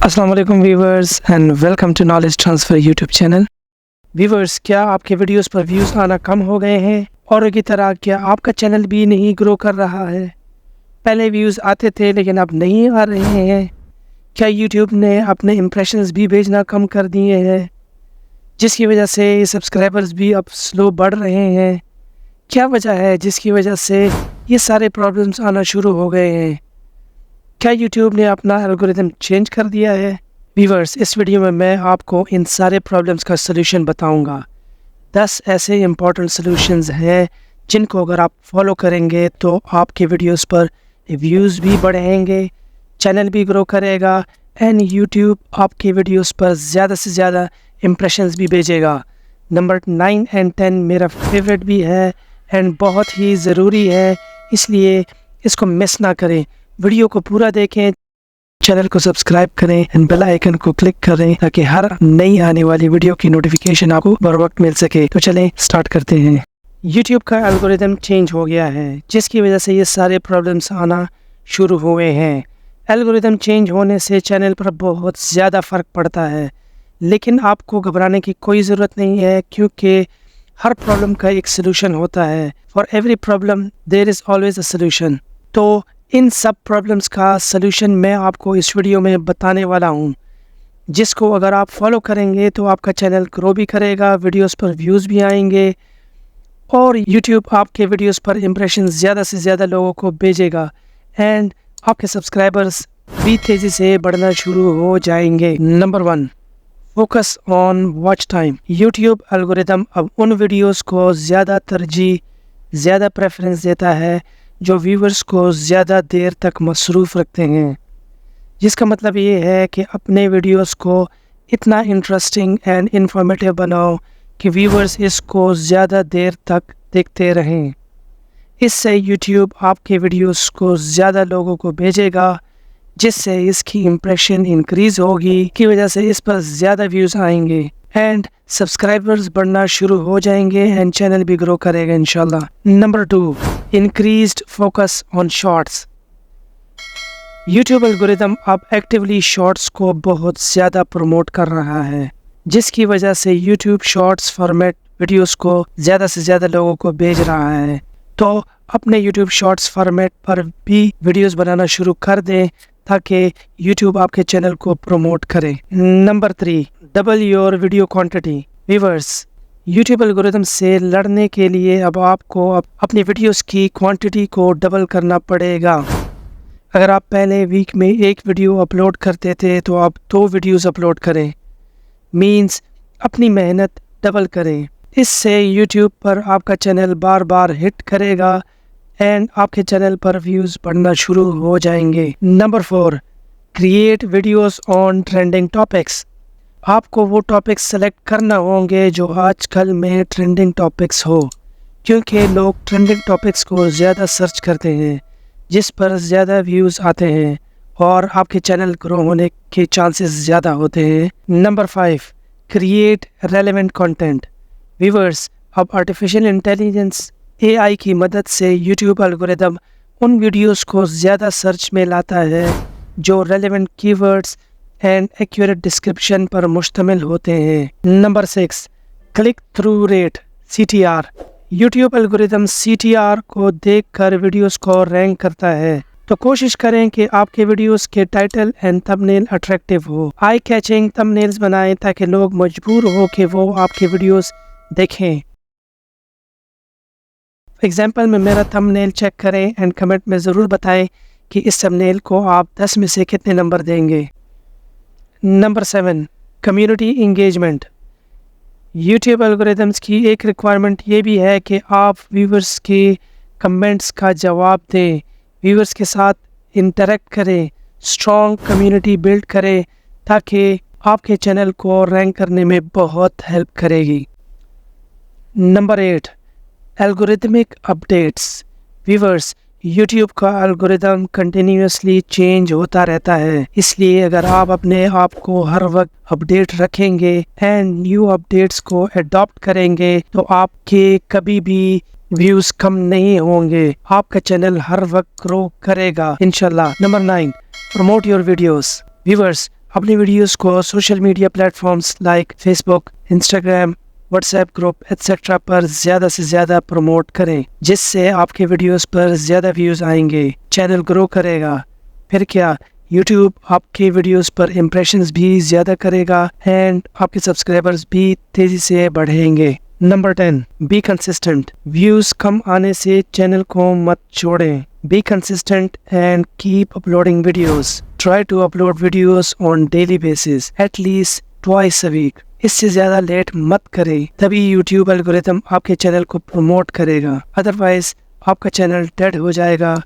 अस्सलाम वालेकुम viewers and welcome to Knowledge Transfer YouTube channel. Viewers, क्या आपके वीडियोस पर व्यूज़ आना कम हो गए हैं? और की तरह क्या आपका चैनल भी नहीं ग्रो कर रहा है? पहले व्यूज़ आते थे लेकिन अब नहीं आ रहे हैं। क्या यूट्यूब ने अपने इम्प्रेशंस भी भेजना कम कर दिए हैं, जिसकी वजह से सब्सक्राइबर्स भी अब स्लो बढ़ रहे हैं? क्या वजह है जिसकी वजह से ये सारे प्रॉब्लम्स आना शुरू हो गए हैं? क्या यूट्यूब ने अपना एल्गोरिथम चेंज कर दिया है? व्यूवर्स, इस वीडियो में मैं आपको इन सारे प्रॉब्लम्स का सलूशन बताऊंगा। 10 ऐसे इम्पॉर्टेंट सलूशंस हैं जिनको अगर आप फॉलो करेंगे तो आपके वीडियोस पर व्यूज़ भी बढ़ेंगे, चैनल भी ग्रो करेगा एंड यूट्यूब आपके वीडियोस पर ज़्यादा से ज़्यादा इम्प्रेशंस भी भेजेगा। नंबर 9 एंड 10 मेरा फेवरेट भी है एंड बहुत ही ज़रूरी है, इसलिए इसको मिस ना करें। वीडियो को पूरा देखें, चैनल को सब्सक्राइब करें एंड बेल आइकन को क्लिक करें ताकि हर नई आने वाली वीडियो की नोटिफिकेशन आपको बर वक्त मिल सके। तो चलें स्टार्ट करते हैं। यूट्यूब का एल्गोरिथम चेंज हो गया है, जिसकी वजह से ये सारे प्रॉब्लम्स आना शुरू हुए हैं। एल्गोरिथम चेंज होने से चैनल पर बहुत ज़्यादा फ़र्क पड़ता है, लेकिन आपको घबराने की कोई ज़रूरत नहीं है, क्योंकि हर प्रॉब्लम का एक सलूशन होता है। For every problem there is always a solution. तो इन सब प्रॉब्लम्स का सलूशन मैं आपको इस वीडियो में बताने वाला हूँ, जिसको अगर आप फॉलो करेंगे तो आपका चैनल ग्रो भी करेगा, वीडियोस पर व्यूज़ भी आएंगे और यूट्यूब आपके वीडियोस पर इम्प्रेशन ज़्यादा से ज़्यादा लोगों को भेजेगा एंड आपके सब्सक्राइबर्स भी तेज़ी से बढ़ना शुरू हो जाएंगे। Number 1, focus on watch time. YouTube algorithm अब उन वीडियोस को ज़्यादा तरजीह, ज़्यादा प्रेफरेंस देता है जो व्यूवर्स को ज़्यादा देर तक मसरूफ़ रखते हैं, जिसका मतलब ये है कि अपने वीडियोस को इतना इंटरेस्टिंग एंड इंफॉर्मेटिव बनाओ कि व्यूवर्स इसको ज़्यादा देर तक देखते रहें। इससे यूट्यूब आपके वीडियोस को ज़्यादा लोगों को भेजेगा, जिससे इसकी इम्प्रेशन इंक्रीज़ होगी, की वजह से इस पर ज़्यादा व्यूज़ आएंगे एंड सब्सक्राइबर्स बढ़ना शुरू हो जाएंगे एंड चैनल भी ग्रो करेगा इंशाल्लाह। Number 2, increased focus on shorts. YouTube algorithm अब एक्टिवली शॉर्ट्स को बहुत ज़्यादा प्रमोट कर रहा है, जिसकी वजह से यूट्यूब शॉर्ट्स फॉर्मेट वीडियोस को ज़्यादा से ज़्यादा लोगों को भेज रहा है। तो अपने यूट्यूब शॉर्ट्स फॉर्मेट पर भी वीडियोस बनाना शुरू कर दें ताकि यूट्यूब आपके चैनल को प्रमोट करे। Number 3, double your video quantity. Viewers, YouTube algorithm से लड़ने के लिए अब आपको अपनी वीडियोस की क्वांटिटी को डबल करना पड़ेगा। अगर आप पहले वीक में एक वीडियो अपलोड करते थे तो आप 2 वीडियोस अपलोड करें, मींस अपनी मेहनत डबल करें। इससे यूट्यूब पर आपका चैनल बार बार हिट करेगा एंड आपके चैनल पर व्यूज़ बढ़ना शुरू हो जाएंगे। Number 4, create videos on trending topics. आपको वो टॉपिक्स सेलेक्ट करना होंगे जो आजकल में ट्रेंडिंग टॉपिक्स हो, क्योंकि लोग ट्रेंडिंग टॉपिक्स को ज़्यादा सर्च करते हैं, जिस पर ज़्यादा व्यूज़ आते हैं और आपके चैनल ग्रो होने के चांसेस ज़्यादा होते हैं। Number 5, create relevant content. Viewers, अब आर्टिफिशियल इंटेलिजेंस AI की मदद से यूट्यूब एल्गोरिथम उन वीडियोस को ज़्यादा सर्च में लाता है जो relevant keywords and accurate description पर मुश्तमिल होते हैं। Number 6, click through rate CTR। YouTube algorithm CTR को देखकर वीडियोस को रैंक करता है, तो कोशिश करें कि आपके वीडियोस के टाइटल एंड थंबनेल अट्रैक्टिव हो। आई कैचिंग थंबनेल्स बनाएं ताकि लोग मजबूर हो कि वो आपके वीडियोस देखें। एग्जाम्पल में मेरा थंबनेल चेक करें एंड कमेंट में ज़रूर बताएं कि इस थंबनेल को आप 10 में से कितने नंबर देंगे। Number 7, community engagement. YouTube algorithms की एक रिक्वायरमेंट ये भी है कि आप व्यूवर्स के कमेंट्स का जवाब दें, व्यूवर्स के साथ इंटरेक्ट करें, स्ट्रॉन्ग कम्युनिटी बिल्ड करें, ताकि आपके चैनल को रैंक करने में बहुत हेल्प करेगी। Number 8, algorithmic updates. Viewers, YouTube का एल्गोरिथम कंटिन्यूसली चेंज होता रहता है, इसलिए अगर आप अपने आप को हर वक्त अपडेट रखेंगे एंड न्यू अपडेट्स को अडॉप्ट करेंगे तो आपके कभी भी व्यूज़ कम नहीं होंगे, आपका चैनल हर वक्त ग्रो करेगा इंशाल्लाह। Number 9, promote your videos. Viewers, अपनी वीडियोस को social media platforms like Facebook, Instagram, WhatsApp group etcetera पर ज़्यादा से ज़्यादा प्रमोट करें, जिससे आपके वीडियोस पर ज़्यादा व्यूज़ आएंगे, चैनल ग्रो करेगा। फिर क्या, YouTube आपके वीडियोस पर इम्प्रेशंस भी ज़्यादा करेगा एंड आपके सब्सक्राइबर्स भी तेज़ी से बढ़ेंगे। Number 10, be consistent. व्यूज़ कम आने से चैनल को मत छोड़ें। Be consistent and keep uploading videos. Try to upload videos on daily basis, at least twice a week. इससे ज़्यादा लेट मत करें, तभी YouTube एल्गोरिथम आपके चैनल को प्रमोट करेगा। अदरवाइज आपका चैनल डेड हो जाएगा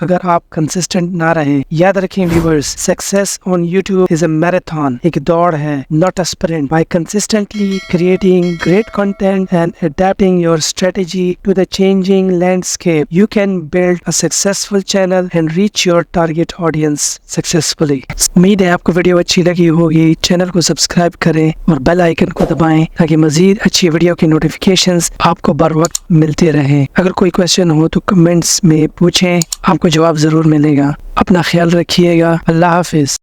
अगर आप कंसिस्टेंट ना रहें। याद रखें viewers, success on YouTube is a marathon, एक दौड़ है, not a sprint. By consistently creating great content and adapting your strategy to the changing landscape, you can build a successful channel and reach your target audience successfully. उम्मीद है आपको video अच्छी लगी होगी। Channel को सब्सक्राइब करें और bell icon को दबाएं ताकि मजीद अच्छी वीडियो की नोटिफिकेशंस आपको बर वक्त मिलते रहें। अगर कोई क्वेश्चन हो तो कमेंट्स में पूछें, आपको जवाब ज़रूर मिलेगा। अपना ख्याल रखिएगा। अल्लाह हाफिज़।